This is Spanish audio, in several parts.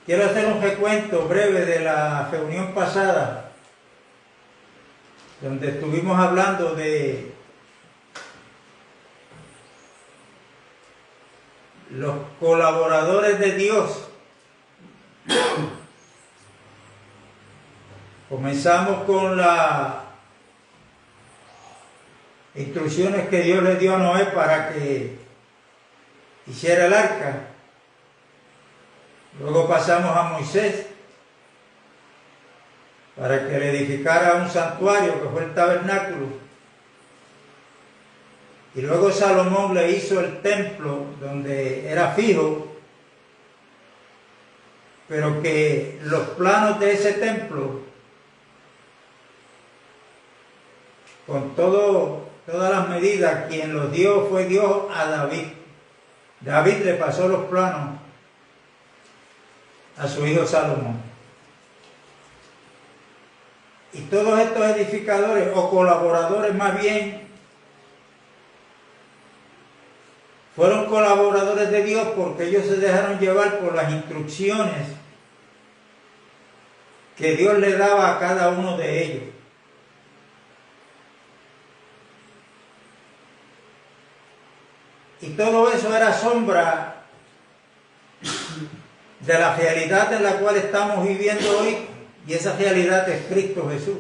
Quiero hacer un recuento breve de la reunión pasada, donde estuvimos hablando de los colaboradores de Dios. Comenzamos con las instrucciones que Dios le dio a Noé para que hiciera el arca. Luego pasamos a Moisés para que le edificara un santuario que fue el tabernáculo. Y luego Salomón le hizo el templo donde era fijo, pero que los planos de ese templo, con todas las medidas, quien los dio fue Dios a David. David le pasó los planos a su hijo Salomón. Y todos estos edificadores, o colaboradores más bien, fueron colaboradores de Dios porque ellos se dejaron llevar por las instrucciones que Dios le daba a cada uno de ellos. Y todo eso era sombra de la realidad en la cual estamos viviendo hoy, y esa realidad es Cristo Jesús.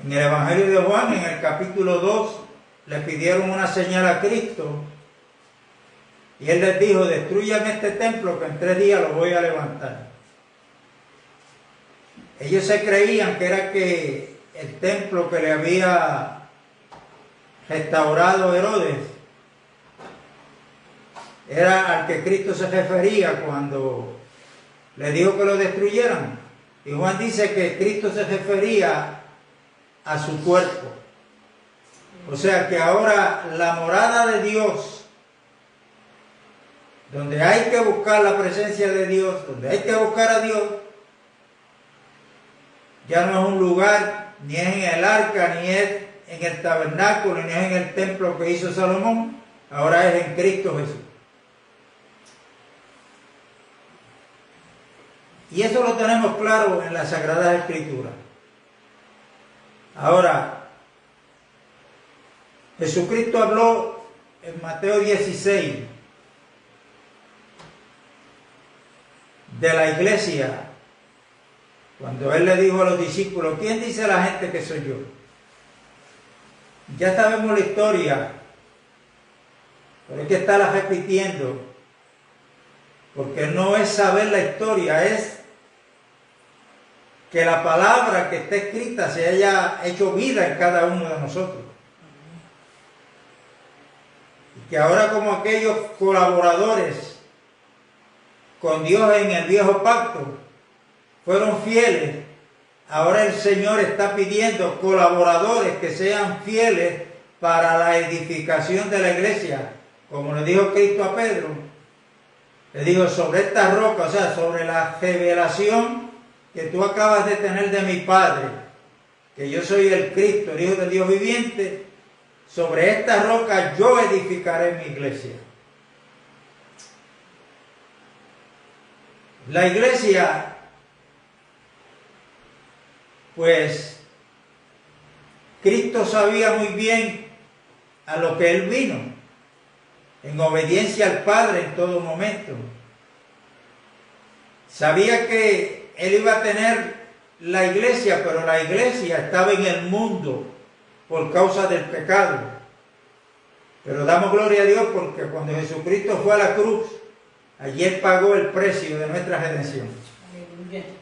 En el Evangelio de Juan, en el capítulo 2, le pidieron una señal a Cristo, y Él les dijo: destruyan este templo que en 3 días lo voy a levantar. Ellos se creían que era que el templo que le había restaurado Herodes era al que Cristo se refería cuando le dijo que lo destruyeran. Y Juan dice que Cristo se refería a su cuerpo. O sea que ahora la morada de Dios, donde hay que buscar la presencia de Dios, donde hay que buscar a Dios, ya no es un lugar, ni es en el arca, ni es en el tabernáculo, ni es en el templo que hizo Salomón, ahora es en Cristo Jesús. Y eso lo tenemos claro en las Sagradas Escrituras. Ahora, Jesucristo habló en Mateo 16 de la iglesia, cuando Él le dijo a los discípulos: ¿quién dice la gente que soy yo? Ya sabemos la historia, pero hay que estarla repitiendo, porque no es saber la historia, es que la palabra que está escrita se haya hecho vida en cada uno de nosotros. Y que ahora, como aquellos colaboradores con Dios en el viejo pacto fueron fieles, ahora el Señor está pidiendo colaboradores que sean fieles para la edificación de la iglesia. Como le dijo Cristo a Pedro, le dijo: sobre esta roca, o sea, sobre la revelación que tú acabas de tener de mi Padre, que yo soy el Cristo, el Hijo del Dios viviente, sobre esta roca yo edificaré mi iglesia. La iglesia, pues, Cristo sabía muy bien a lo que Él vino, en obediencia al Padre en todo momento. Sabía que Él iba a tener la iglesia, pero la iglesia estaba en el mundo por causa del pecado. Pero damos gloria a Dios porque cuando Jesucristo fue a la cruz, allí Él pagó el precio de nuestra redención.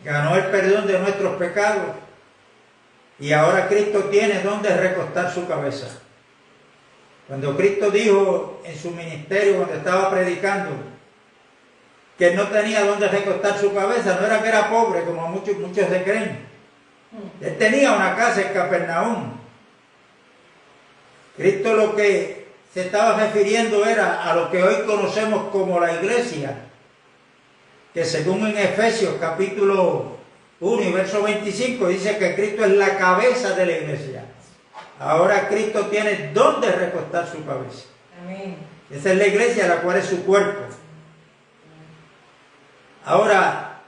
Ganó el perdón de nuestros pecados. Y ahora Cristo tiene donde recostar su cabeza. Cuando Cristo dijo en su ministerio, cuando estaba predicando, que no tenía donde recostar su cabeza, no era que era pobre, como muchos se creen. Él tenía una casa en Capernaum. Cristo lo que se estaba refiriendo era a lo que hoy conocemos como la iglesia, que según en Efesios capítulo 1 y verso 25 dice que Cristo es la cabeza de la iglesia. Ahora Cristo tiene donde recostar su cabeza. Amén. Esa es la iglesia, la cual es su cuerpo. Ahora,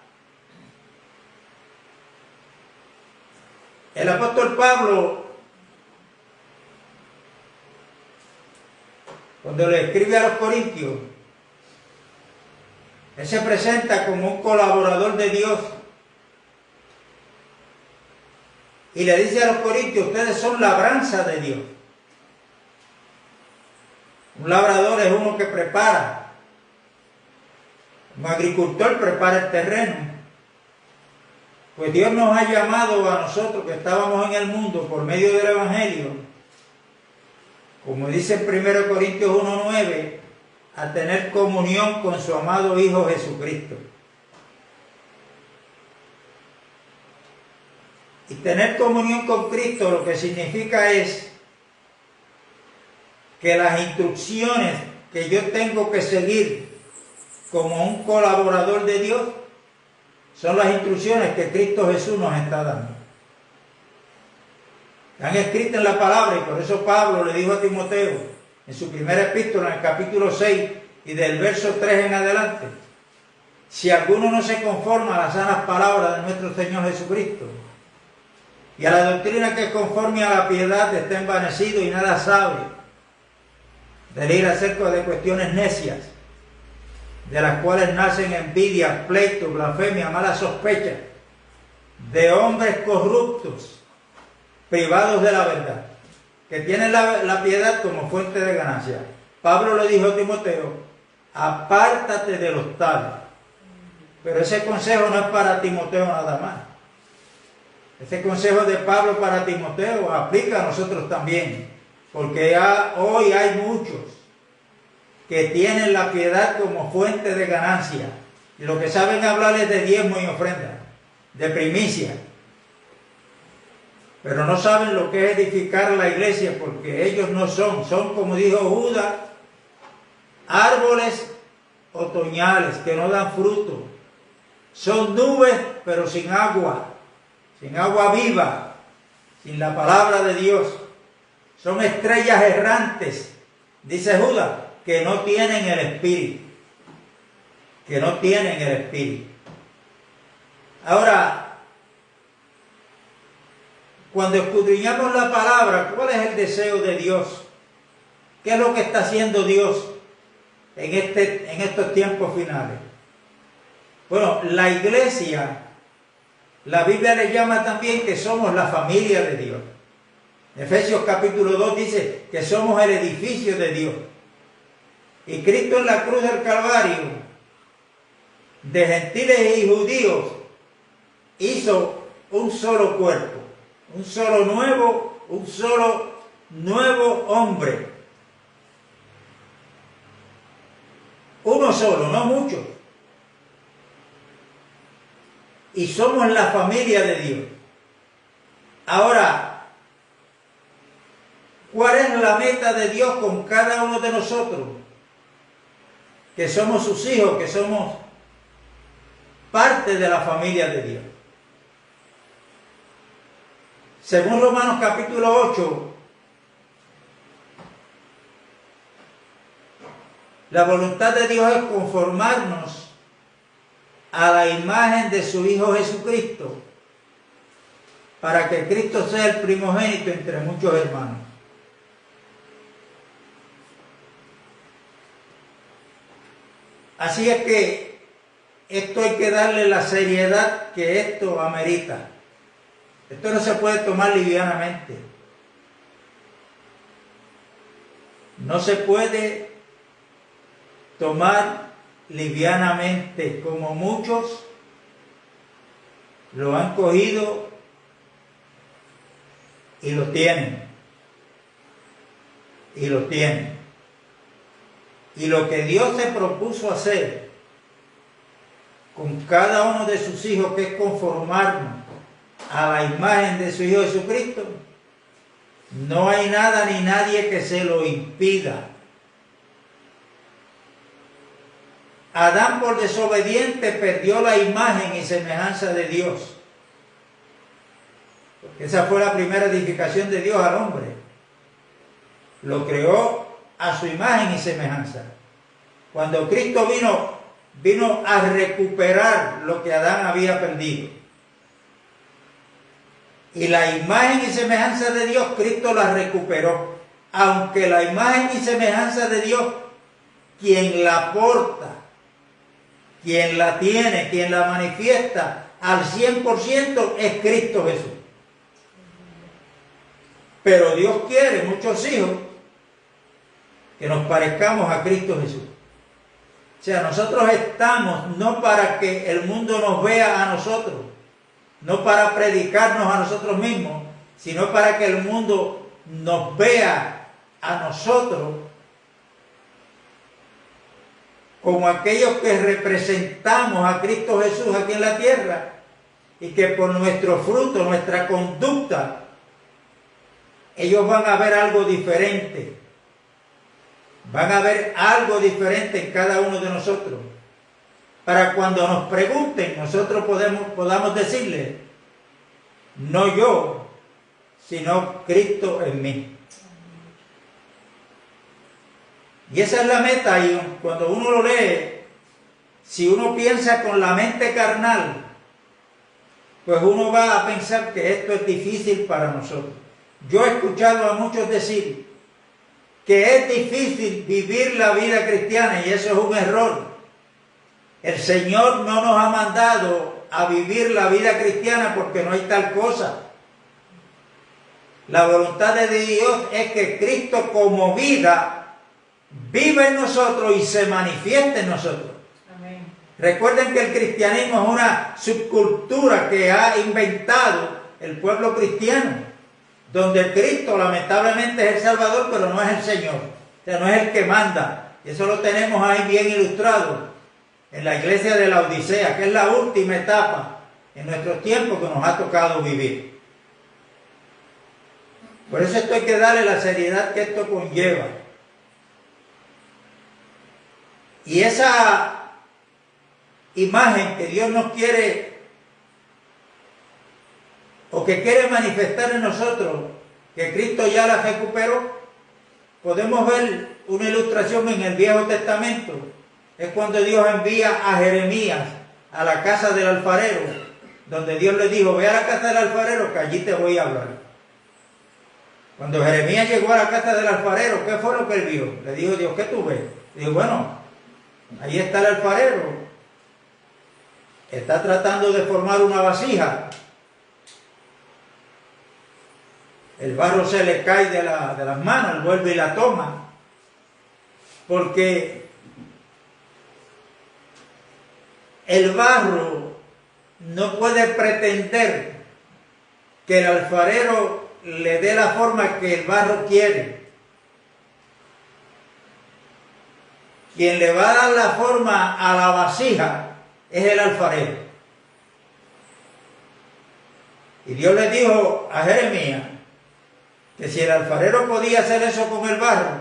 el apóstol Pablo, cuando le escribe a los corintios, él se presenta como un colaborador de Dios y le dice a los corintios: ustedes son labranza de Dios. Un labrador es uno que prepara. Un agricultor prepara el terreno. Pues Dios nos ha llamado a nosotros que estábamos en el mundo por medio del Evangelio, como dice en 1 Corintios 1:9, a tener comunión con su amado Hijo Jesucristo. Y tener comunión con Cristo lo que significa es que las instrucciones que yo tengo que seguir como un colaborador de Dios son las instrucciones que Cristo Jesús nos está dando. Están escritas en la palabra, y por eso Pablo le dijo a Timoteo en su primera epístola, en el capítulo 6 y del verso 3 en adelante: si alguno no se conforma a las sanas palabras de nuestro Señor Jesucristo y a la doctrina que es conforme a la piedad, está envanecido y nada sabe, de ir acerca de cuestiones necias, de las cuales nacen envidias, pleitos, blasfemia, malas sospechas, de hombres corruptos, privados de la verdad, que tienen la piedad como fuente de ganancia. Pablo le dijo a Timoteo: apártate de los tales. Pero ese consejo no es para Timoteo nada más. Ese consejo de Pablo para Timoteo aplica a nosotros también, porque hoy hay muchos que tienen la piedad como fuente de ganancia, y lo que saben hablar es de diezmo y ofrenda, de primicia, pero no saben lo que es edificar la iglesia, porque ellos no son como dijo Judas, árboles otoñales que no dan fruto, son nubes pero sin agua viva, sin la palabra de Dios, son estrellas errantes, dice Judas, que no tienen el Espíritu, Ahora, cuando escudriñamos la palabra, ¿cuál es el deseo de Dios? ¿Qué es lo que está haciendo Dios en estos tiempos finales? Bueno, la iglesia, la Biblia le llama también que somos la familia de Dios. Efesios capítulo 2 dice que somos el edificio de Dios. Y Cristo en la cruz del Calvario, de gentiles y judíos, hizo un solo cuerpo, un solo nuevo hombre. Uno solo, no muchos. Y somos la familia de Dios. Ahora, ¿cuál es la meta de Dios con cada uno de nosotros? Que somos sus hijos, que somos parte de la familia de Dios. Según Romanos capítulo 8, la voluntad de Dios es conformarnos a la imagen de su Hijo Jesucristo, para que Cristo sea el primogénito entre muchos hermanos. Así es que esto hay que darle la seriedad que esto amerita. Esto no se puede tomar livianamente. No se puede tomar livianamente, como muchos lo han cogido y lo tienen. Y lo tienen. Y lo que Dios se propuso hacer con cada uno de sus hijos, que es conformarnos a la imagen de su Hijo Jesucristo, no hay nada ni nadie que se lo impida. Adán, por desobediente, perdió la imagen y semejanza de Dios. Porque esa fue la primera edificación de Dios al hombre. Lo creó a su imagen y semejanza. Cuando Cristo vino vino a recuperar lo que Adán había perdido. Y la imagen y semejanza de Dios, Cristo la recuperó. Aunque la imagen y semejanza de Dios, quien la porta, quien la tiene, quien la manifiesta al 100% es Cristo Jesús. Pero Dios quiere, muchos hijos, que nos parezcamos a Cristo Jesús. O sea, nosotros estamos no para que el mundo nos vea a nosotros, no para predicarnos a nosotros mismos, sino para que el mundo nos vea a nosotros como aquellos que representamos a Cristo Jesús aquí en la tierra, y que por nuestro fruto, nuestra conducta, ellos van a ver algo diferente. Van a ver algo diferente en cada uno de nosotros. Para cuando nos pregunten, nosotros podamos decirles, no yo, sino Cristo en mí. Y esa es la meta, y cuando uno lo lee, si uno piensa con la mente carnal, pues uno va a pensar que esto es difícil para nosotros. Yo he escuchado a muchos decir que es difícil vivir la vida cristiana, y eso es un error. El Señor no nos ha mandado a vivir la vida cristiana porque no hay tal cosa. La voluntad de Dios es que Cristo como vida vive en nosotros y se manifieste en nosotros. Amén. Recuerden que el cristianismo es una subcultura que ha inventado el pueblo cristiano, donde Cristo lamentablemente es el Salvador, pero no es el Señor. O sea, no es el que manda. Y eso lo tenemos ahí bien ilustrado en la iglesia de la Odisea, que es la última etapa en nuestros tiempos que nos ha tocado vivir. Por eso esto hay que darle la seriedad que esto conlleva. Y esa imagen que Dios nos quiere, o que quiere manifestar en nosotros, que Cristo ya la recuperó, podemos ver una ilustración en el Viejo Testamento. Es cuando Dios envía a Jeremías a la casa del alfarero, donde Dios le dijo, ve a la casa del alfarero que allí te voy a hablar. Cuando Jeremías llegó a la casa del alfarero, ¿qué fue lo que él vio? Le dijo Dios, ¿qué tú ves? Le dijo, bueno, ahí está el alfarero, está tratando de formar una vasija. El barro se le cae de las manos, él vuelve y la toma. Porque el barro no puede pretender que el alfarero le dé la forma que el barro quiere. Quien le va a dar la forma a la vasija es el alfarero. Y Dios le dijo a Jeremías que si el alfarero podía hacer eso con el barro,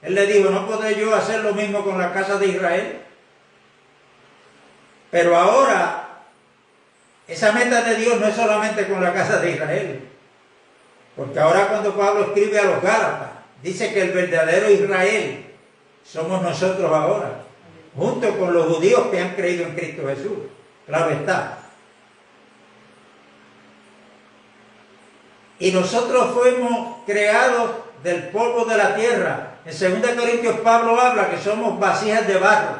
él le dijo, ¿no podré yo hacer lo mismo con la casa de Israel? Pero ahora, esa meta de Dios no es solamente con la casa de Israel. Porque ahora cuando Pablo escribe a los Gálatas, dice que el verdadero Israel somos nosotros ahora, junto con los judíos que han creído en Cristo Jesús. Claro está. Y nosotros fuimos creados del polvo de la tierra. En 2 Corintios Pablo habla que somos vasijas de barro.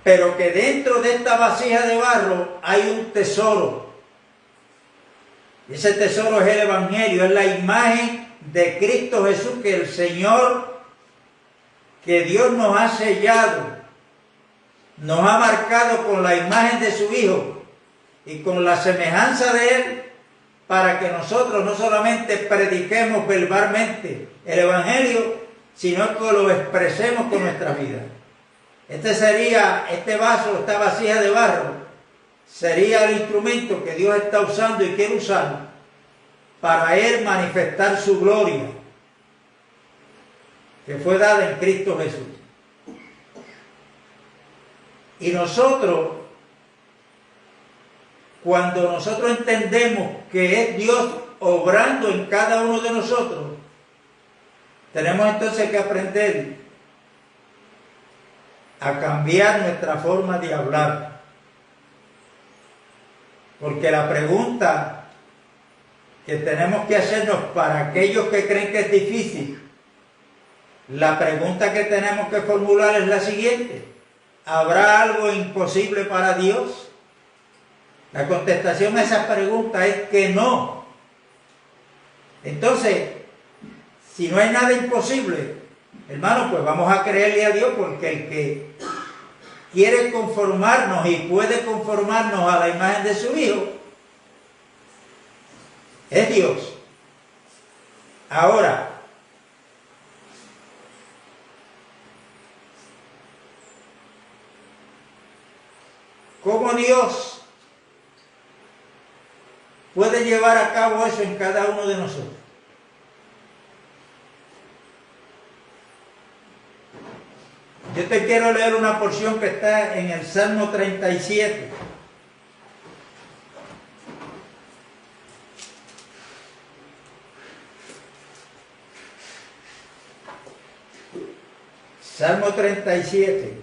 Pero que dentro de esta vasija de barro hay un tesoro. Y ese tesoro es el Evangelio, es la imagen de Cristo Jesús, que el Señor, que Dios nos ha sellado, nos ha marcado con la imagen de su Hijo y con la semejanza de Él, para que nosotros no solamente prediquemos verbalmente el Evangelio, sino que lo expresemos con nuestra vida. Este vaso, esta vasija de barro, sería el instrumento que Dios está usando y quiere usar para Él manifestar su gloria, que fue dada en Cristo Jesús. Y nosotros, cuando nosotros entendemos que es Dios obrando en cada uno de nosotros, tenemos entonces que aprender a cambiar nuestra forma de hablar. Porque la pregunta que tenemos que hacernos para aquellos que creen que es difícil, la pregunta que tenemos que formular es la siguiente: ¿habrá algo imposible para Dios? La contestación a esa pregunta es que no. Entonces, si no hay nada imposible, hermano, pues vamos a creerle a Dios, porque el que quiere conformarnos y puede conformarnos a la imagen de su Hijo es Dios. Ahora, ¿cómo Dios puede llevar a cabo eso en cada uno de nosotros? Yo te quiero leer una porción que está en el Salmo 37. Salmo 37.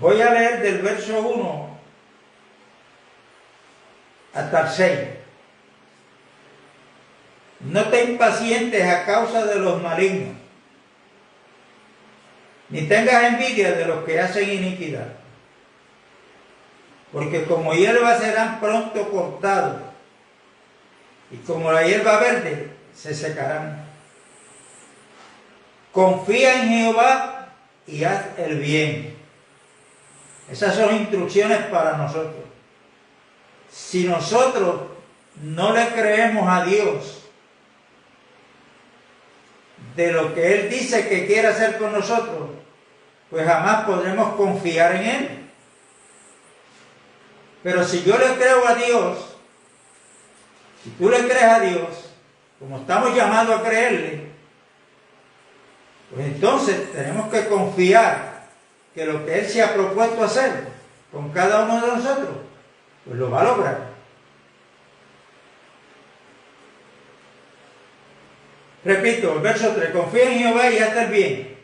Voy a leer del verso 1 hasta el 6. No te impacientes a causa de los malignos, ni tengas envidia de los que hacen iniquidad, porque como hierba serán pronto cortados, y como la hierba verde se secarán. Confía en Jehová y haz el bien. Esas son instrucciones para nosotros. Si nosotros no le creemos a Dios de lo que Él dice que quiere hacer con nosotros, pues jamás podremos confiar en Él. Pero si yo le creo a Dios, si tú le crees a Dios, como estamos llamados a creerle, pues entonces tenemos que confiar que lo que Él se ha propuesto hacer con cada uno de nosotros, pues lo va a lograr. Repito, el verso 3, confía en Jehová y haz el bien,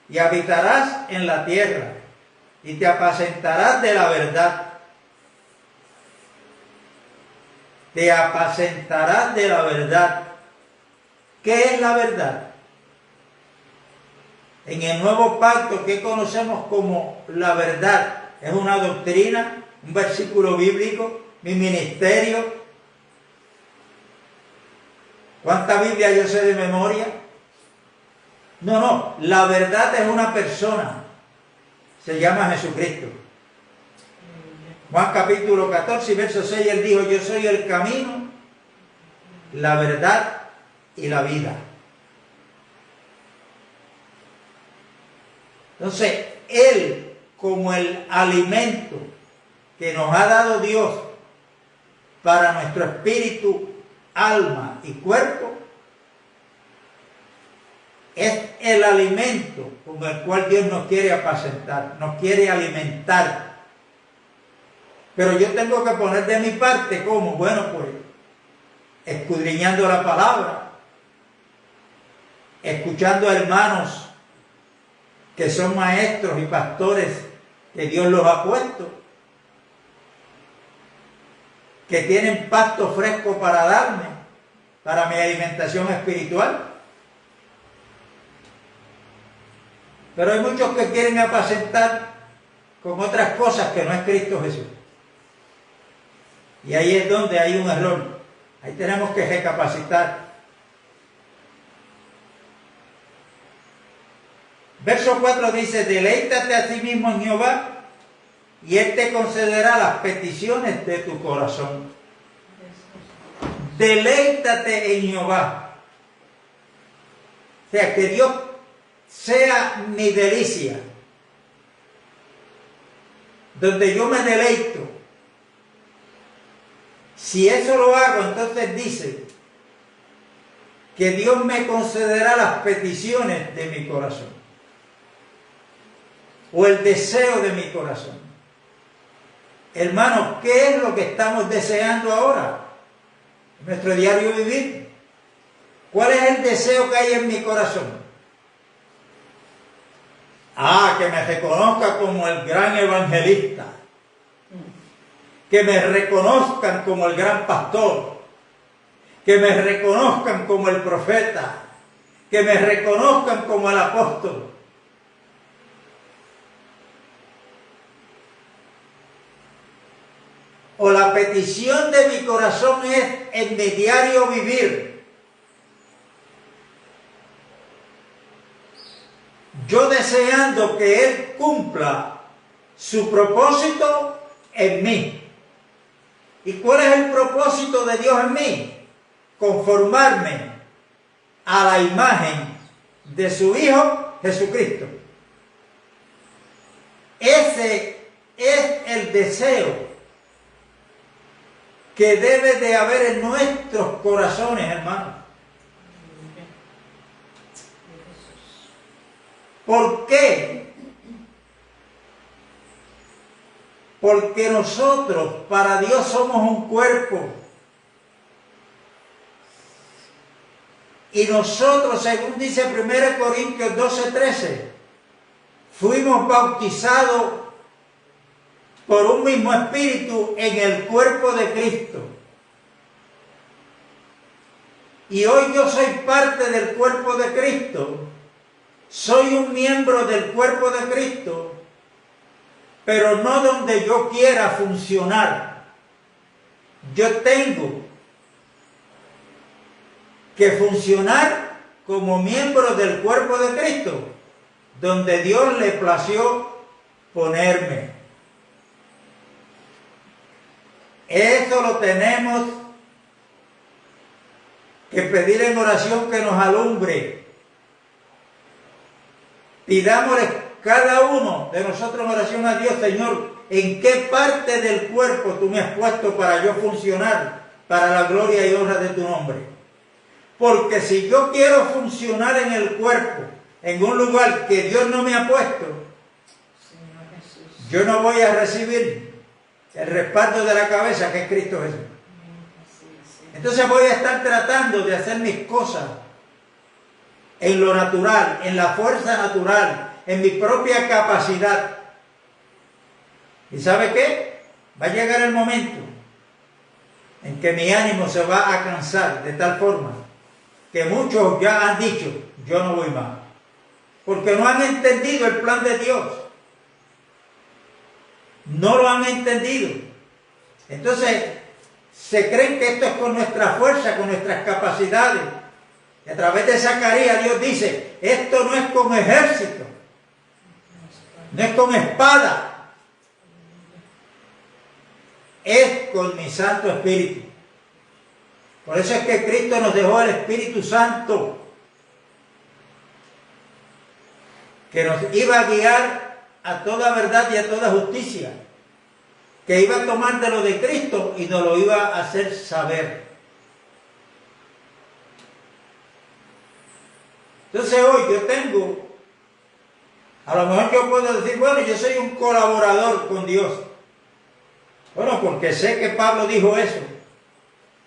y habitarás en la tierra, y te apacentarás de la verdad. Te apacentarás de la verdad. ¿Qué es la verdad? En el nuevo pacto, ¿qué conocemos como la verdad? ¿Es una doctrina? ¿Un versículo bíblico? ¿Mi ministerio? ¿Cuánta Biblia yo sé de memoria? No, la verdad es una persona. Se llama Jesucristo. Juan capítulo 14, verso 6, Él dijo: yo soy el camino, la verdad y la vida. Entonces, Él, como el alimento que nos ha dado Dios para nuestro espíritu, alma y cuerpo, es el alimento con el cual Dios nos quiere apacentar, nos quiere alimentar. Pero yo tengo que poner de mi parte, ¿cómo? Bueno, pues escudriñando la palabra, escuchando a hermanos que son maestros y pastores que Dios los ha puesto, que tienen pasto fresco para darme, para mi alimentación espiritual. Pero hay muchos que quieren apacentar con otras cosas que no es Cristo Jesús. Y ahí es donde hay un error. Ahí tenemos que recapacitar. Verso 4 dice: deleítate a ti mismo en Jehová, y Él te concederá las peticiones de tu corazón. Deleítate en Jehová. O sea, que Dios sea mi delicia, donde yo me deleito. Si eso lo hago, entonces dice que Dios me concederá las peticiones de mi corazón, o el deseo de mi corazón. Hermanos, ¿qué es lo que estamos deseando ahora? Nuestro diario vivir. ¿Cuál es el deseo que hay en mi corazón? Que me reconozca como el gran evangelista, que me reconozcan como el gran pastor, que me reconozcan como el profeta, que me reconozcan como el apóstol. O la petición de mi corazón es en mi diario vivir. Yo deseando que Él cumpla su propósito en mí. ¿Y cuál es el propósito de Dios en mí? Conformarme a la imagen de su Hijo Jesucristo. Ese es el deseo que debe de haber en nuestros corazones, hermanos. ¿Por qué? Porque nosotros, para Dios, somos un cuerpo. Y nosotros, según dice 1 Corintios 12:13, fuimos bautizados por un mismo espíritu en el cuerpo de Cristo. Y hoy yo soy parte del cuerpo de Cristo. Soy un miembro del cuerpo de Cristo, pero no donde yo quiera funcionar. Yo tengo que funcionar como miembro del cuerpo de Cristo, donde Dios le plació ponerme. Eso lo tenemos que pedir en oración que nos alumbre. Pidámosle cada uno de nosotros en oración a Dios: Señor, ¿en qué parte del cuerpo tú me has puesto para yo funcionar para la gloria y honra de tu nombre? Porque si yo quiero funcionar en el cuerpo, en un lugar que Dios no me ha puesto, yo no voy a recibir el respaldo de la cabeza, que es Cristo Jesús. Entonces voy a estar tratando de hacer mis cosas en lo natural, en la fuerza natural, en mi propia capacidad. ¿Y sabe qué? Va a llegar el momento en que mi ánimo se va a cansar de tal forma que muchos ya han dicho: yo no voy más, porque no han entendido el plan de Dios. No lo han entendido. Entonces se creen que esto es con nuestra fuerza, con nuestras capacidades. Y a través de Zacarías Dios dice: esto no es con ejército, no es con espada, es con mi Santo Espíritu. Por eso es que Cristo nos dejó el Espíritu Santo, que nos iba a guiar a toda verdad y a toda justicia, que iba a tomar de lo de Cristo y nos lo iba a hacer saber. Entonces hoy yo tengo, a lo mejor yo puedo decir: bueno, yo soy un colaborador con Dios. Bueno, porque sé que Pablo dijo eso.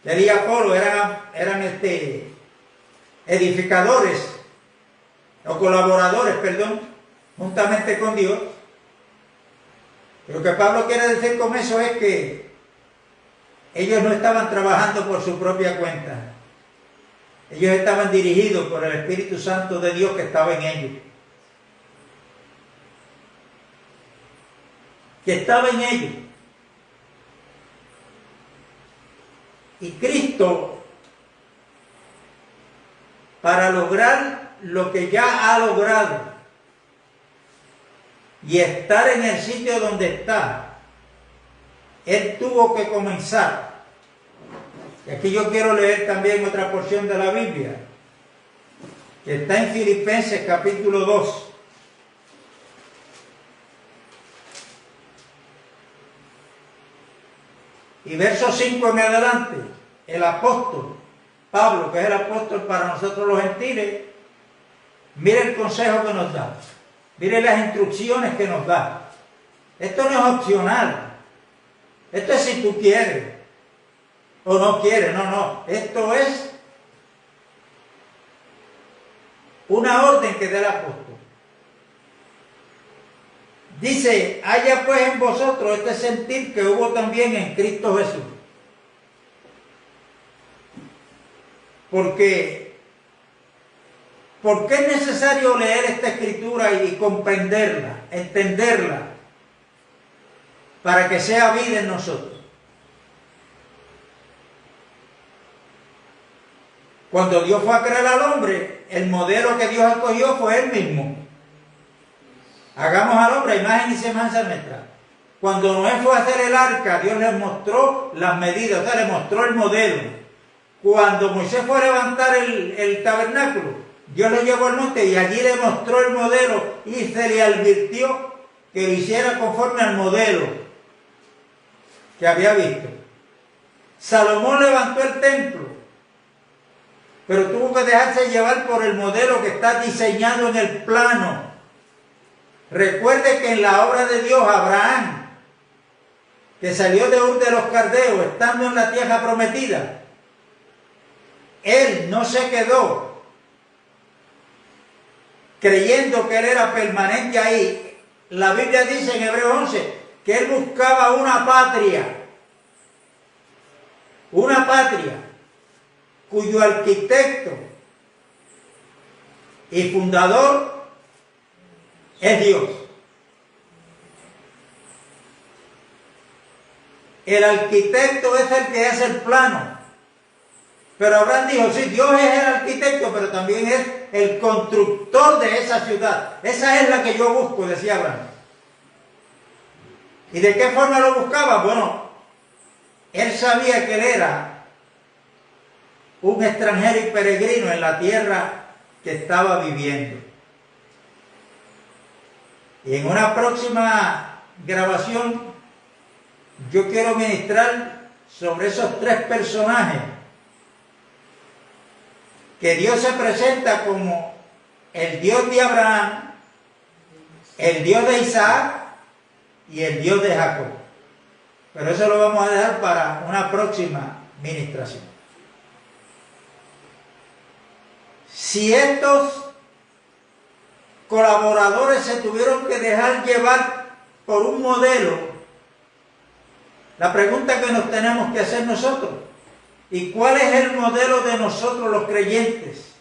Él y Apolo eran edificadores, o colaboradores, perdón, juntamente con Dios. Lo que Pablo quiere decir con eso es que ellos no estaban trabajando por su propia cuenta. Ellos estaban dirigidos por el Espíritu Santo de Dios que estaba en ellos. Que estaba en ellos. Y Cristo, para lograr lo que ya ha logrado y estar en el sitio donde está, Él tuvo que comenzar. Y aquí yo quiero leer también otra porción de la Biblia, que está en Filipenses capítulo 2. Y verso 5 en adelante, el apóstol Pablo, que es el apóstol para nosotros los gentiles, mire el consejo que nos da, mire las instrucciones que nos da. Esto no es opcional, esto es si tú quieres o no quieres, no, esto es una orden que da el apóstol. Dice, haya pues en vosotros este sentir que hubo también en Cristo Jesús. ¿Por qué es necesario leer esta escritura y comprenderla, entenderla, para que sea vida en nosotros? Cuando Dios fue a crear al hombre, el modelo que Dios escogió fue Él mismo. Hagamos al hombre a imagen y semejanza nuestra. Cuando Noé fue a hacer el arca, Dios le mostró las medidas, o sea, le mostró el modelo. Cuando Moisés fue a levantar el tabernáculo, Dios lo llevó al monte y allí le mostró el modelo y se le advirtió que lo hiciera conforme al modelo que había visto. Salomón levantó el templo, pero tuvo que dejarse llevar por el modelo que está diseñado en el plano. Recuerde que en la obra de Dios, Abraham, que salió de Ur de los Caldeos, estando en la tierra prometida, él no se quedó creyendo que él era permanente ahí. La Biblia dice en Hebreos 11 que él buscaba una patria cuyo arquitecto y fundador es Dios. El arquitecto es el que hace el plano. Pero Abraham dijo, sí, Dios es el arquitecto, pero también es el constructor de esa ciudad. Esa es la que yo busco, decía Abraham. ¿Y de qué forma lo buscaba? Bueno, él sabía que él era un extranjero y peregrino en la tierra que estaba viviendo. Y en una próxima grabación yo quiero ministrar sobre esos tres personajes que Dios se presenta como el Dios de Abraham, el Dios de Isaac y el Dios de Jacob. Pero eso lo vamos a dejar para una próxima ministración. Si estos colaboradores se tuvieron que dejar llevar por un modelo, la pregunta que nos tenemos que hacer nosotros: ¿y cuál es el modelo de nosotros los creyentes?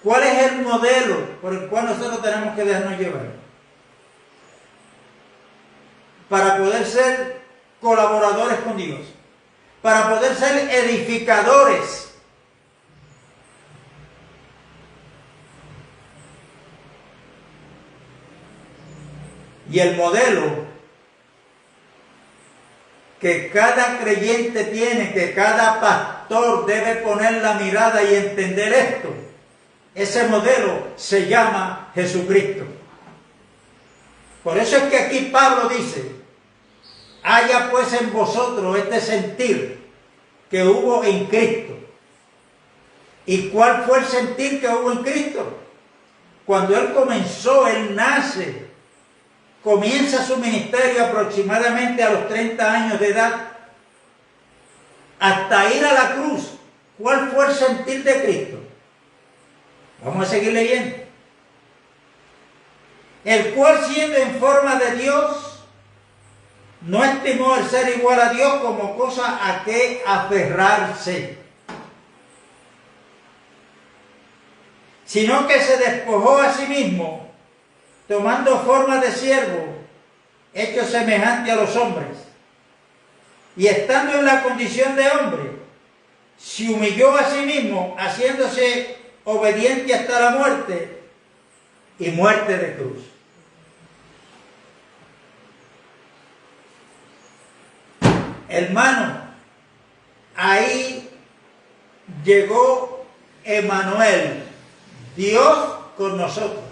¿Cuál es el modelo por el cual nosotros tenemos que dejarnos llevar? Para poder ser colaboradores con Dios, para poder ser edificadores. Y el modelo que cada creyente tiene, que cada pastor debe poner la mirada y entender esto, ese modelo se llama Jesucristo. Por eso es que aquí Pablo dice: haya pues en vosotros este sentir que hubo en Cristo. ¿Y cuál fue el sentir que hubo en Cristo? Cuando Él comenzó, Él nace, comienza su ministerio aproximadamente a los 30 años de edad, hasta ir a la cruz. ¿Cuál fue el sentir de Cristo? Vamos a seguir leyendo. El cual, siendo en forma de Dios, no estimó el ser igual a Dios como cosa a que aferrarse, sino que se despojó a sí mismo, tomando forma de siervo, hecho semejante a los hombres, y estando en la condición de hombre, se humilló a sí mismo, haciéndose obediente hasta la muerte, y muerte de cruz. Hermano, ahí llegó Emmanuel, Dios con nosotros.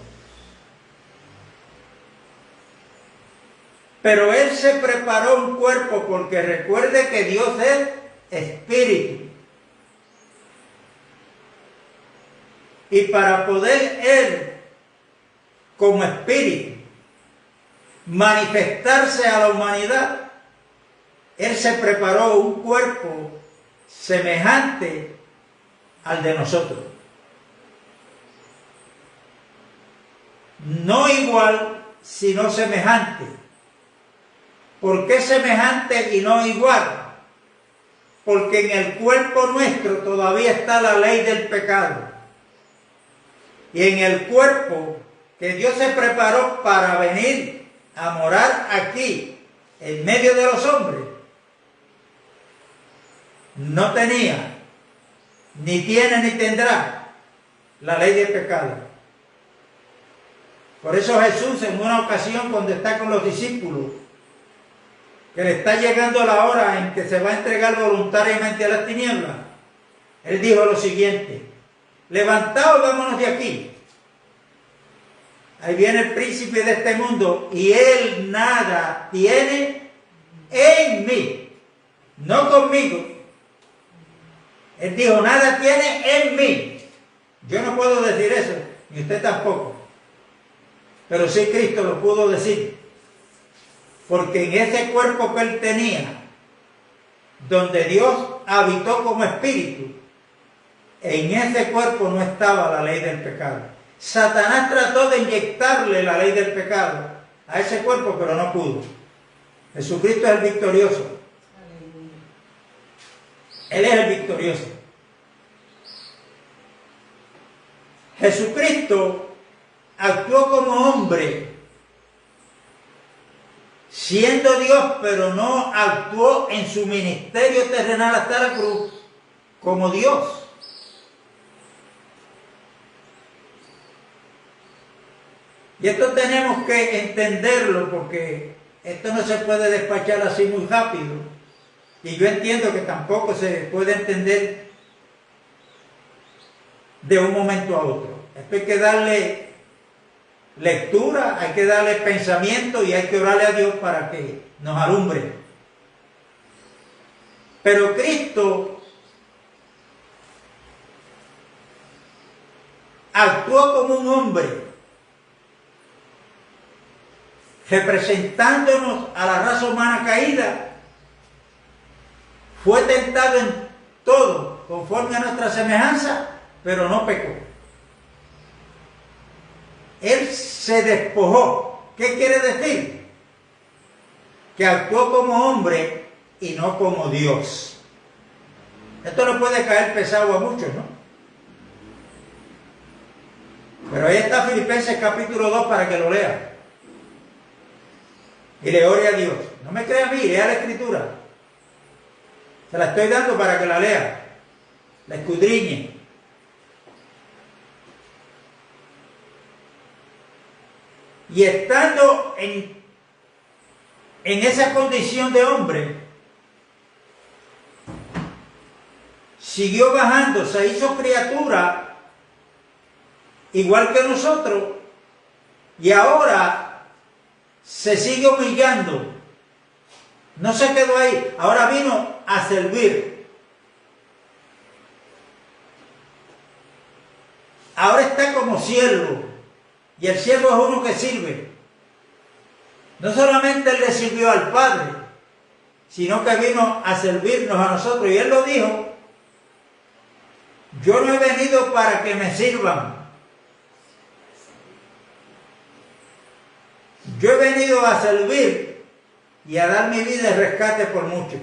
Pero Él se preparó un cuerpo, porque recuerde que Dios es espíritu. Y para poder Él, como espíritu, manifestarse a la humanidad, Él se preparó un cuerpo semejante al de nosotros. No igual, sino semejante. ¿Por qué semejante y no igual? Porque en el cuerpo nuestro todavía está la ley del pecado. Y en el cuerpo que Dios se preparó para venir a morar aquí, en medio de los hombres, no tenía, ni tiene, ni tendrá la ley del pecado. Por eso Jesús, en una ocasión cuando está con los discípulos, que le está llegando la hora en que se va a entregar voluntariamente a las tinieblas, Él dijo lo siguiente: levantaos, vámonos de aquí. Ahí viene el príncipe de este mundo y Él nada tiene en mí, no conmigo. Él dijo, nada tiene en mí. Yo no puedo decir eso, ni usted tampoco. Pero sí Cristo lo pudo decir. Porque en ese cuerpo que Él tenía, donde Dios habitó como espíritu, en ese cuerpo no estaba la ley del pecado. Satanás trató de inyectarle la ley del pecado a ese cuerpo, pero no pudo. Jesucristo es el victorioso. Él es el victorioso. Jesucristo actuó como hombre, siendo Dios, pero no actuó en su ministerio terrenal hasta la cruz como Dios. Y esto tenemos que entenderlo, porque esto no se puede despachar así muy rápido. Y yo entiendo que tampoco se puede entender de un momento a otro. Esto hay que darle lectura, hay que darle pensamiento y hay que orarle a Dios para que nos alumbre. Pero Cristo actuó como un hombre, representándonos a la raza humana caída. Fue tentado en todo, conforme a nuestra semejanza, pero no pecó. Él se despojó. ¿Qué quiere decir? Que actuó como hombre y no como Dios. Esto le puede caer pesado a muchos, ¿no? Pero ahí está Filipenses capítulo 2 para que lo lea. Y le ore a Dios. No me crea a mí, lea la Escritura. Se la estoy dando para que la lea, la escudriñe. Y estando en esa condición de hombre, siguió bajando, se hizo criatura, igual que nosotros, y ahora se sigue humillando. No se quedó ahí, ahora vino a servir. Ahora está como siervo, y el siervo es uno que sirve. No solamente Él le sirvió al Padre, sino que vino a servirnos a nosotros. Y Él lo dijo: yo no he venido para que me sirvan. Yo he venido a servir y a dar mi vida de rescate por muchos.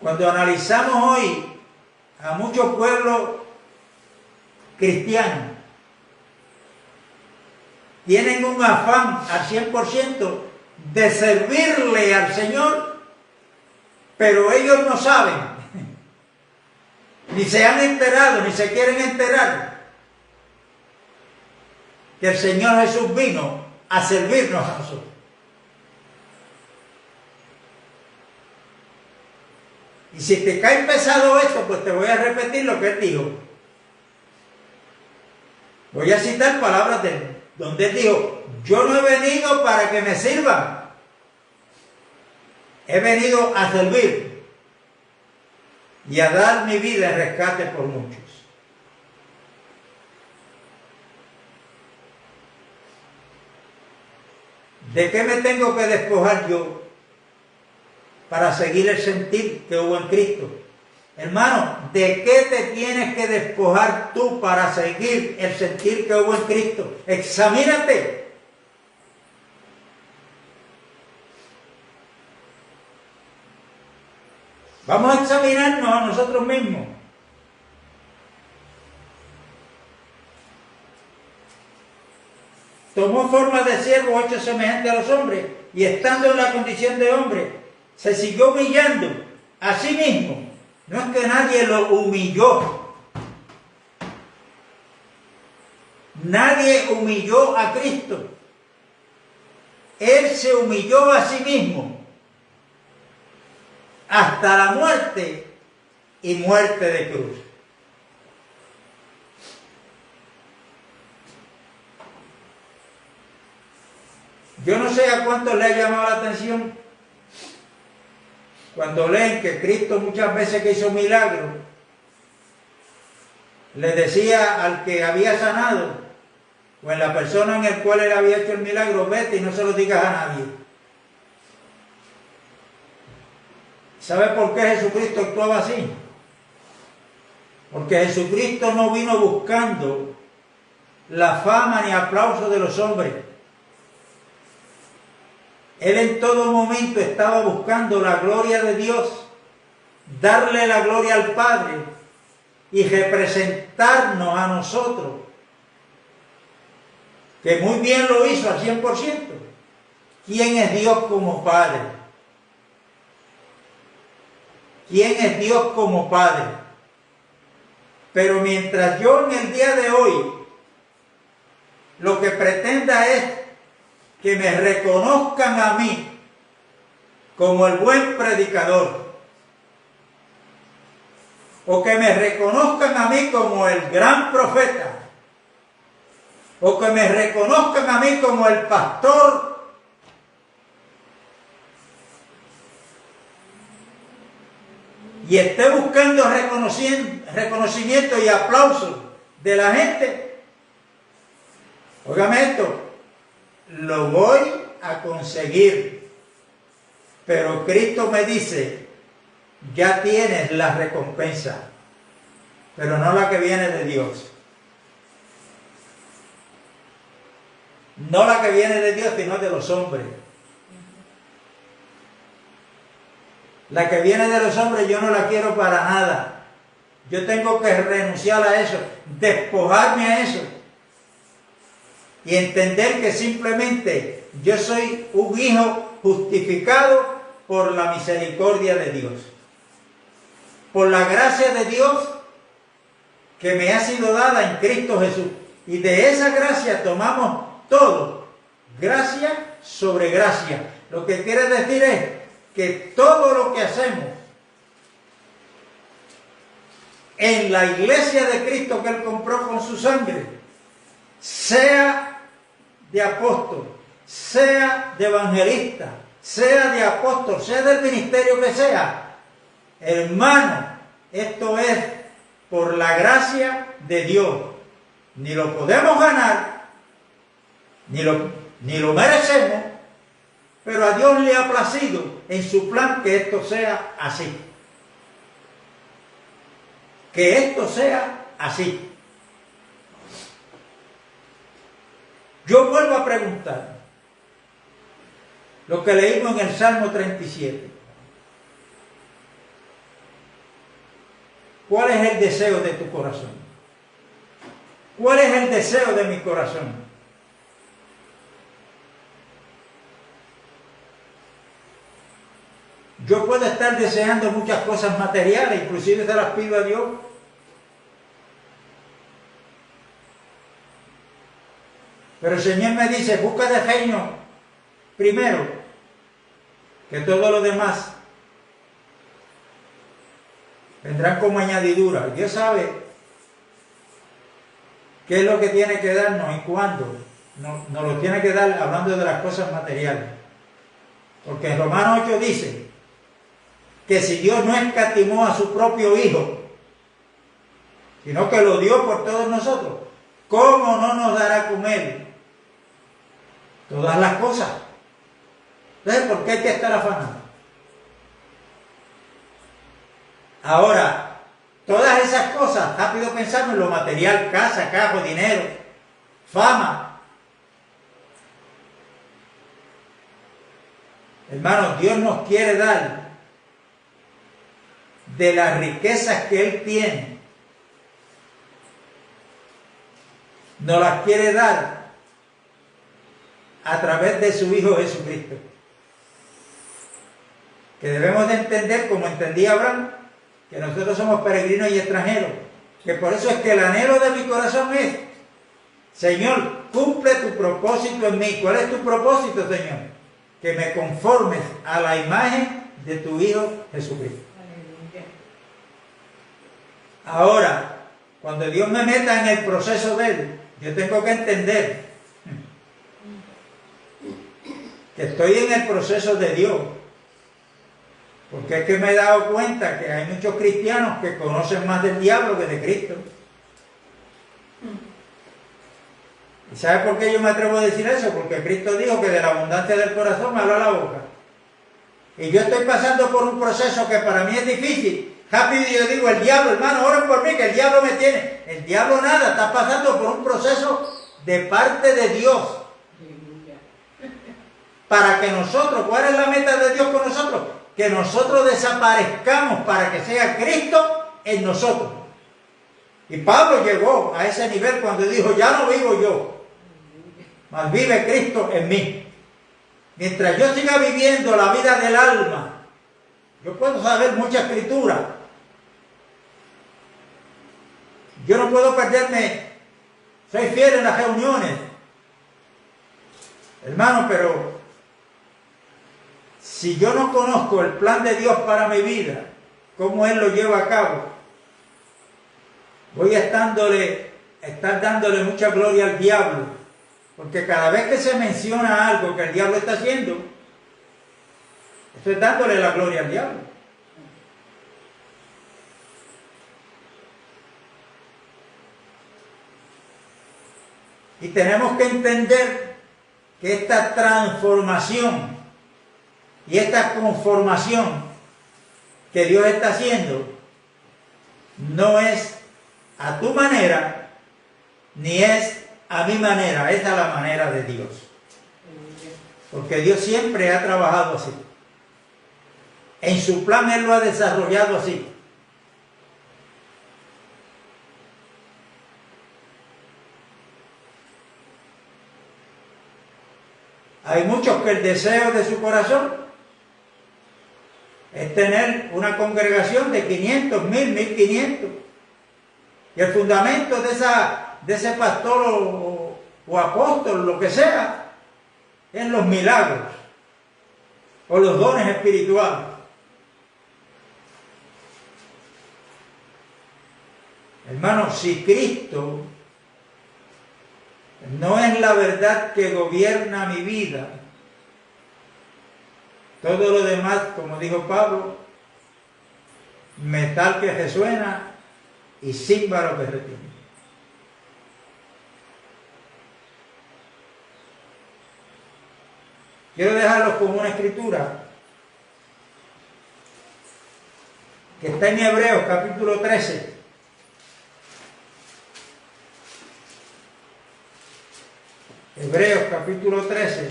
Cuando analizamos hoy a muchos pueblos cristianos, tienen un afán al 100% de servirle al Señor, pero ellos no saben, ni se han enterado, ni se quieren enterar, que el Señor Jesús vino a servirnos a nosotros. Y si te cae pesado esto, pues te voy a repetir lo que Él dijo. Voy a citar palabras de Él, donde Él dijo: yo no he venido para que me sirvan, he venido a servir y a dar mi vida en rescate por muchos. ¿De qué me tengo que despojar yo para seguir el sentir que hubo en Cristo? Hermano, ¿de qué te tienes que despojar tú para seguir el sentir que hubo en Cristo? Examínate. Vamos a examinarnos a nosotros mismos. Tomó forma de siervo hecho semejante a los hombres, y estando en la condición de hombre, se siguió humillando a sí mismo. No es que nadie lo humilló. Nadie humilló a Cristo. Él se humilló a sí mismo hasta la muerte y muerte de cruz. Yo no sé a cuántos le ha llamado la atención cuando leen que Cristo muchas veces que hizo milagros, le decía al que había sanado, o en la persona en la cual él había hecho el milagro, vete y no se lo digas a nadie. ¿Sabe por qué Jesucristo actuaba así? Porque Jesucristo no vino buscando la fama ni aplauso de los hombres. Él en todo momento estaba buscando la gloria de Dios, darle la gloria al Padre y representarnos a nosotros, que muy bien lo hizo al 100%. ¿Quién es Dios como Padre? ¿Quién es Dios como Padre? Pero mientras yo en el día de hoy lo que pretenda es que me reconozcan a mí como el buen predicador, o que me reconozcan a mí como el gran profeta, o que me reconozcan a mí como el pastor, y esté buscando reconocimiento y aplauso de la gente, óigame esto, lo voy a conseguir. Pero Cristo me dice, ya tienes la recompensa, pero no la que viene de Dios. No la que viene de Dios, sino de los hombres. La que viene de los hombres yo no la quiero para nada. Yo tengo que renunciar a eso, despojarme a eso. Y entender que simplemente yo soy un hijo justificado por la misericordia de Dios. Por la gracia de Dios que me ha sido dada en Cristo Jesús. Y de esa gracia tomamos todo. Gracia sobre gracia. Lo que quiere decir es que todo lo que hacemos en la iglesia de Cristo que Él compró con su sangre, sea de apóstol, sea de evangelista, sea de apóstol, sea del ministerio que sea, hermano, esto es por la gracia de Dios. Ni lo podemos ganar, ni lo merecemos, pero a Dios le ha placido en su plan que esto sea así. Que esto sea así. Yo vuelvo a preguntar lo que leímos en el Salmo 37. ¿Cuál es el deseo de tu corazón? ¿Cuál es el deseo de mi corazón? Yo puedo estar deseando muchas cosas materiales, inclusive se las pido a Dios. Pero el Señor me dice, busca de reino primero, que todo lo demás vendrán como añadidura. Dios sabe qué es lo que tiene que darnos y cuándo. Nos lo tiene que dar hablando de las cosas materiales. Porque en Romanos 8 dice que si Dios no escatimó a su propio Hijo, sino que lo dio por todos nosotros, ¿cómo no nos dará con Él todas las cosas? Entonces, ¿por qué hay que estar afanado? Ahora, todas esas cosas, rápido pensamos en lo material, casa, carro, dinero, fama. Hermanos, Dios nos quiere dar de las riquezas que Él tiene. Nos las quiere dar a través de su Hijo Jesucristo. Que debemos de entender, como entendía Abraham, que nosotros somos peregrinos y extranjeros. Que por eso es que el anhelo de mi corazón es: Señor, cumple tu propósito en mí. ¿Cuál es tu propósito, Señor? Que me conformes a la imagen de tu Hijo Jesucristo. Ahora, cuando Dios me meta en el proceso de Él, yo tengo que entender que estoy en el proceso de Dios. Porque es que me he dado cuenta que hay muchos cristianos que conocen más del diablo que de Cristo. ¿Y sabe por qué yo me atrevo a decir eso? Porque Cristo dijo que de la abundancia del corazón habla la boca. Y yo estoy pasando por un proceso que para mí es difícil. Rápido yo digo: el diablo, hermano, oren por mí, que el diablo me tiene. El diablo nada, está pasando por un proceso de parte de Dios. Para que nosotros, ¿cuál es la meta de Dios con nosotros? Que nosotros desaparezcamos para que sea Cristo en nosotros. Y Pablo llegó a ese nivel cuando dijo: ya no vivo yo, mas vive Cristo en mí. Mientras yo siga viviendo la vida del alma, yo puedo saber mucha escritura, yo no puedo perderme, soy fiel en las reuniones, hermano, pero si yo no conozco el plan de Dios para mi vida, cómo Él lo lleva a cabo, voy a estar dándole mucha gloria al diablo, porque cada vez que se menciona algo que el diablo está haciendo, estoy dándole la gloria al diablo. Y tenemos que entender que esta transformación y esta conformación que Dios está haciendo no es a tu manera ni es a mi manera, es a la manera de Dios. Porque Dios siempre ha trabajado así. En su plan Él lo ha desarrollado así. Hay muchos que el deseo de su corazón es tener una congregación de 500, 1000, 1500. Y el fundamento de ese pastor o apóstol, lo que sea, es los milagros o los dones espirituales. Hermanos, si Cristo no es la verdad que gobierna mi vida, todo lo demás, como dijo Pablo, metal que resuena y címbalo que retiene. Quiero dejarlos con una escritura que está en Hebreos capítulo 13. Hebreos capítulo 13,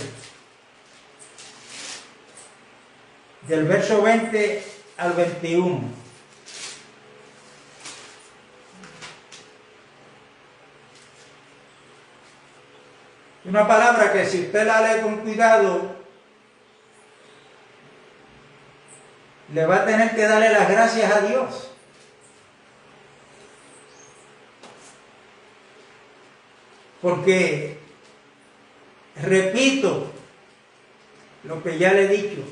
del verso 20 al 21. Una palabra que si usted la lee con cuidado, le va a tener que darle las gracias a Dios. Porque repito lo que ya le he dicho: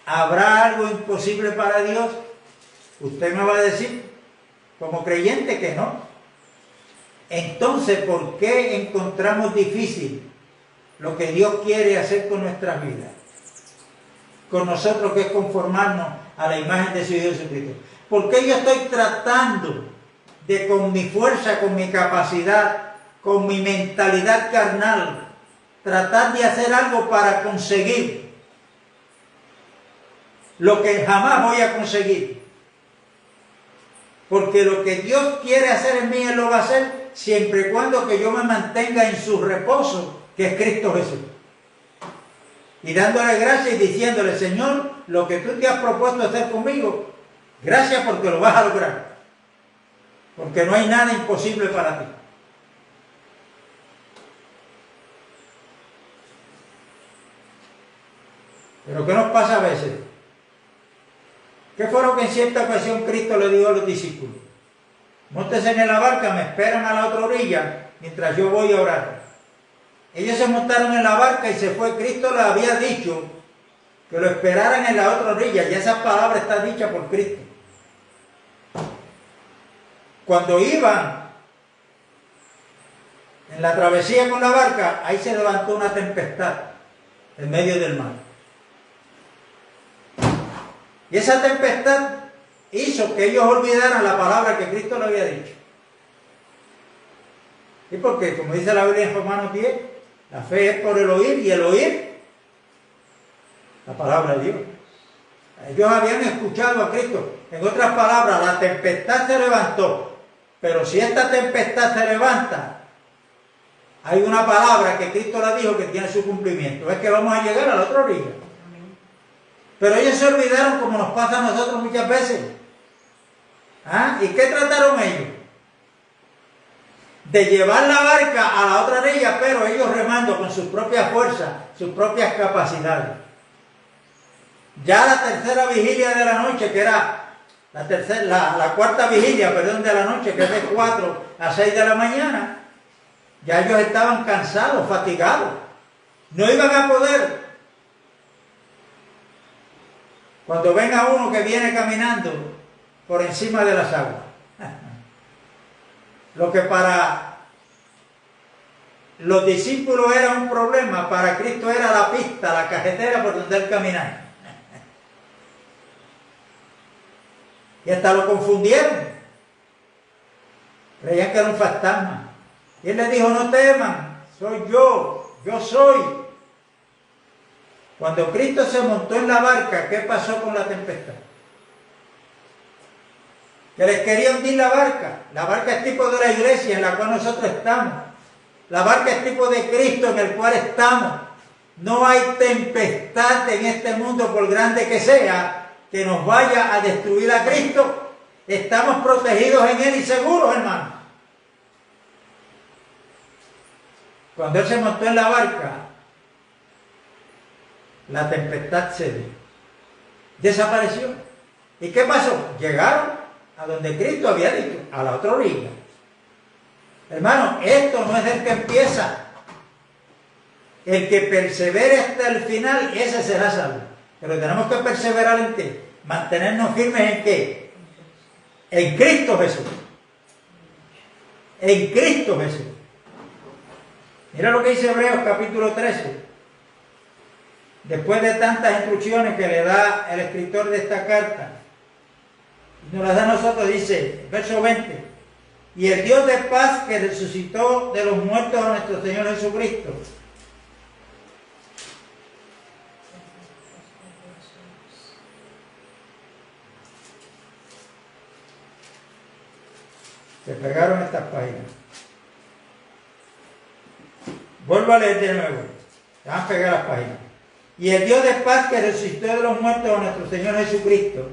¿habrá algo imposible para Dios? Usted me va a decir, como creyente, que no. Entonces, ¿por qué encontramos difícil lo que Dios quiere hacer con nuestras vidas? Con nosotros, que es conformarnos a la imagen de su Hijo Jesucristo. ¿Por qué yo estoy tratando de, con mi fuerza, con mi capacidad, con mi mentalidad carnal, tratar de hacer algo para conseguir lo que jamás voy a conseguir. Porque lo que Dios quiere hacer en mí, Él lo va a hacer siempre y cuando que yo me mantenga en su reposo, que es Cristo Jesús. Y dándole gracias y diciéndole, Señor, lo que tú te has propuesto hacer conmigo, gracias porque lo vas a lograr. Porque no hay nada imposible para ti. Pero ¿qué nos pasa a veces? ¿Qué fue lo que en cierta ocasión Cristo le dijo a los discípulos? Móntense en la barca, me esperan a la otra orilla mientras yo voy a orar. Ellos se montaron en la barca y se fue. Cristo les había dicho que lo esperaran en la otra orilla, y esa palabra está dicha por Cristo. Cuando iban en la travesía con la barca, ahí se levantó una tempestad en medio del mar. Y esa tempestad hizo que ellos olvidaran la palabra que Cristo les había dicho. ¿Y por qué? Como dice la Biblia en Romanos 10, la fe es por el oír, y el oír la palabra de Dios. Ellos habían escuchado a Cristo. En otras palabras, la tempestad se levantó. Pero si esta tempestad se levanta, hay una palabra que Cristo le dijo que tiene su cumplimiento. Es que vamos a llegar a la otra orilla. Pero ellos se olvidaron, como nos pasa a nosotros muchas veces. ¿Ah? ¿Y qué trataron ellos? De llevar la barca a la otra orilla, pero ellos remando con sus propias fuerzas, sus propias capacidades. Ya la tercera vigilia de la noche, que era la cuarta vigilia, perdón, de la noche, que es de 4 a 6 de la mañana, ya ellos estaban cansados, fatigados. No iban a poder. Cuando venga uno que viene caminando por encima de las aguas. Lo que para los discípulos era un problema, para Cristo era la pista, la carretera por donde él caminaba. Y hasta lo confundieron. Creían que era un fantasma. Y él les dijo, no teman, soy yo soy. Cuando Cristo se montó en la barca, ¿qué pasó con la tempestad? Que les quería hundir la barca. La barca es tipo de la iglesia en la cual nosotros estamos. La barca es tipo de Cristo en el cual estamos. No hay tempestad en este mundo, por grande que sea, que nos vaya a destruir a Cristo. Estamos protegidos en Él y seguros, hermano. Cuando Él se montó en la barca, la tempestad cedió. Desapareció. ¿Y qué pasó? Llegaron a donde Cristo había dicho, a la otra orilla. Hermano, esto no es el que empieza. El que persevere hasta el final, ese será salvo. Pero tenemos que perseverar en qué? Mantenernos firmes en qué? En Cristo Jesús. En Cristo Jesús. Mira lo que dice Hebreos capítulo 13. Después de tantas instrucciones que le da el escritor de esta carta, nos las da a nosotros, dice, verso 20, y el Dios de paz que resucitó de los muertos a nuestro Señor Jesucristo, se pegaron estas páginas. Vuelvo a leer de nuevo. Se van a pegar las páginas. Y el Dios de paz que resucitó de los muertos a nuestro Señor Jesucristo,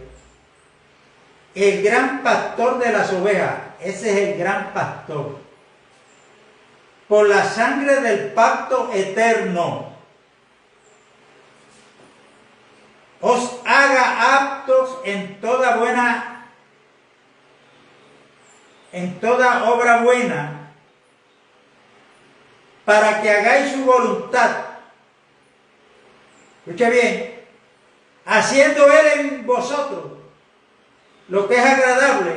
el gran pastor de las ovejas, ese es el gran pastor, por la sangre del pacto eterno, os haga aptos en toda obra buena, para que hagáis su voluntad. Escuche bien, haciendo Él en vosotros lo que es agradable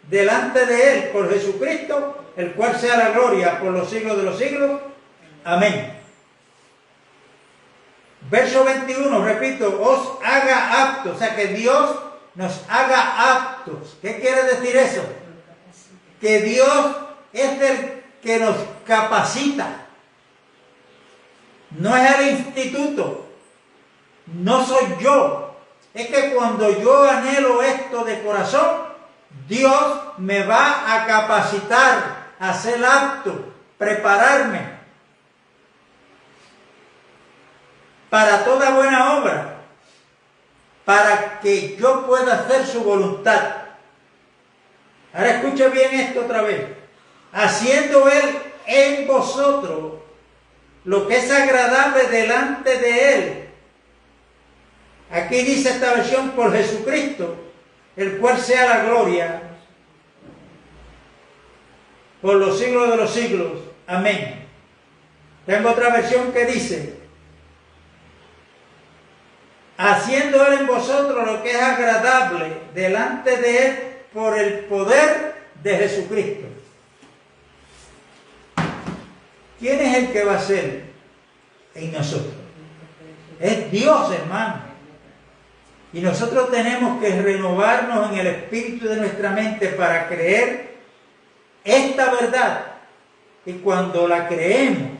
delante de Él por Jesucristo, el cual sea la gloria por los siglos de los siglos. Amén. Verso 21, repito, os haga aptos, o sea que Dios nos haga aptos. ¿Qué quiere decir eso? Que Dios es el que nos capacita. No es el instituto, no soy yo. Es que cuando yo anhelo esto de corazón, Dios me va a capacitar, a ser apto, prepararme para toda buena obra, para que yo pueda hacer su voluntad. Ahora escucha bien esto otra vez. Haciendo Él en vosotros lo que es agradable delante de Él. Aquí dice esta versión, por Jesucristo, el cual sea la gloria por los siglos de los siglos. Amén. Tengo otra versión que dice, haciendo Él en vosotros lo que es agradable delante de Él por el poder de Jesucristo. ¿Quién es el que va a ser en nosotros? Es Dios, hermano. Y nosotros tenemos que renovarnos en el espíritu de nuestra mente para creer esta verdad. Y cuando la creemos,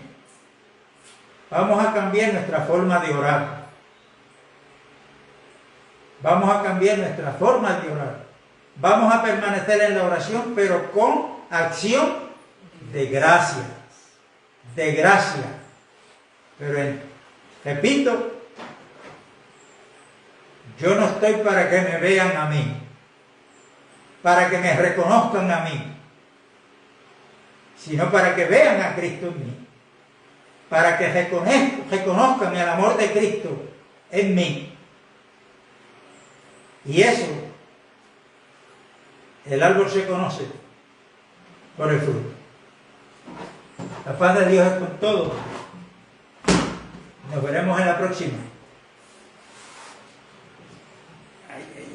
vamos a cambiar nuestra forma de orar. Vamos a cambiar nuestra forma de orar. Vamos a permanecer en la oración, pero con acción de gracia. De gracia. Pero repito, yo no estoy para que me vean a mí, para que me reconozcan a mí, sino para que vean a Cristo en mí, para que reconozcan el amor de Cristo en mí. Y eso, el árbol se conoce por el fruto. La paz de Dios es con todos. Nos veremos en la próxima. Ay, ay.